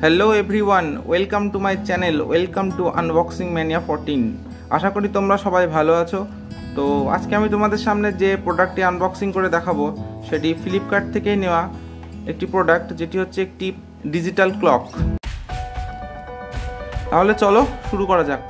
Hello everyone, welcome to my channel, welcome to unboxing mania 14। আশা করি তোমরা সবাই ভালো আছো। তো আজকে আমি তোমাদের সামনে যে প্রোডাক্টটি আনবক্সিং করে দেখাবো সেটি ফ্লিপকার্ট থেকেই নেওয়া একটি প্রোডাক্ট, যেটি হচ্ছে একটি ডিজিটাল ক্লক। তাহলে চলো শুরু করা যাক।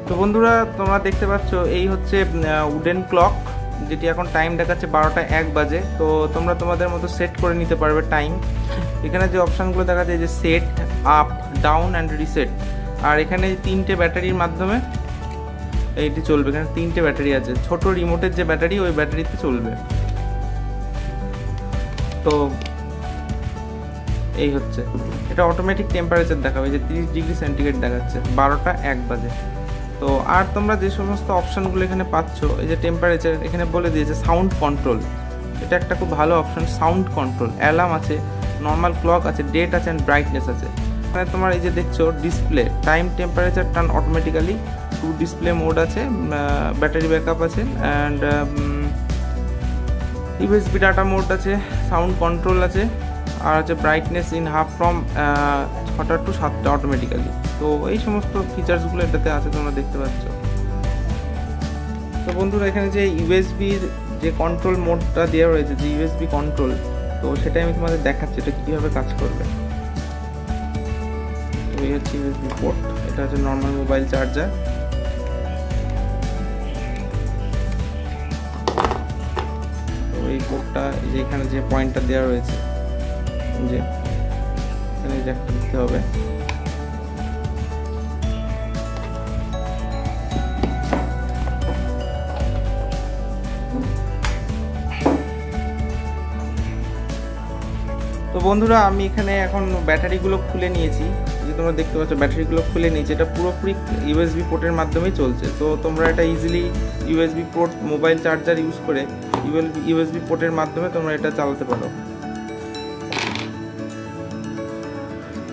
তো বন্ধুরা, তোমরা দেখতে পাচ্ছ এই হচ্ছে উডেন ক্লক, যেটি এখন টাইম দেখাচ্ছে 12টা 1 বাজে। তো তোমরা তোমাদের মতো সেট করে নিতে পারবে টাইম। এখানে যে অপশানগুলো দেখা যায় যে set, up, down and reset. আর এখানে 3টে ব্যাটারির মাধ্যমে এইটি চলবে। এখানে 3টে ব্যাটারি আছে, ছোট রিমোটের যে ব্যাটারি ওই ব্যাটারিতে চলবে। তো এই হচ্ছে, এটা অটোমেটিক টেম্পারেচার দেখাবে, যে 30 ডিগ্রি সেন্টিগ্রেড দেখাচ্ছে 12টা 1 বাজে। তো আর তোমরা যে সমস্ত অপশানগুলো এখানে পাচ্ছ, এই যে টেম্পারেচার এখানে বলে দিয়েছে, সাউন্ড কন্ট্রোল, এটা একটা খুব ভালো অপশান। সাউন্ড কন্ট্রোল, অ্যালার্ম আছে, নর্মাল ক্লক আছে, ডেট আছে অ্যান্ড ব্রাইটনেস আছে। এখানে তোমার এই যে দেখছো display, time, temperature turn automatically, 2 display mode আছে, ব্যাটারি ব্যাকআপ আছে অ্যান্ড ইউএসবি ডাটা মোড আছে, সাউন্ড কন্ট্রোল আছে, আর হচ্ছে ব্রাইটনেস ইন হাফ ফ্রম 6টা to 7টা অটোমেটিক্যালি। তো এই সমস্ত ফিচার্সগুলো এটাতে আছে, তোমরা দেখতে পাচ্ছ। তো বন্ধুরা, এখানে যে ইউএসবির যে কন্ট্রোল মোডটা দেওয়া রয়েছে, যে ইউএসবি কন্ট্রোল, তো সেটাই আমি তোমাদের দেখাচ্ছি এটা কীভাবে কাজ করবে। তো এই হচ্ছে ইউএসবি পোর্ট, এটা হচ্ছে নর্মাল মোবাইল চার্জার। তো এই পোর্টটা, যে এখানে যে পয়েন্টটা দেওয়া রয়েছে, যে এখানে জ্যাকটা দিতে হবে। তো বন্ধুরা, আমি এখানে এখন ব্যাটারিগুলো খুলে নিয়েছি, যে তোমরা দেখতে পাচ্ছ ব্যাটারিগুলো খুলে নিয়েছি। এটা পুরোপুরি ইউএসবি পোর্টের মাধ্যমেই চলছে। তো তোমরা এটা easily USB port, mobile charger use করে ইউএসবি পোর্টের মাধ্যমে তোমরা এটা চালাতে পারো।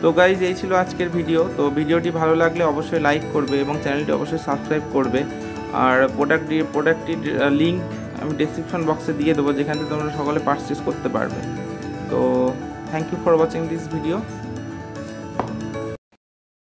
তো গাইজ, এই ছিল আজকের ভিডিও। তো ভিডিওটি ভালো লাগলে অবশ্যই লাইক করবে এবং চ্যানেলটি অবশ্যই সাবস্ক্রাইব করবে। আর প্রোডাক্টটির লিঙ্ক আমি ডেসক্রিপশন বক্সে দিয়ে দেবো, যেখান থেকে তোমরা সকলে পারচেস করতে পারবে। তো thank you for watching this video.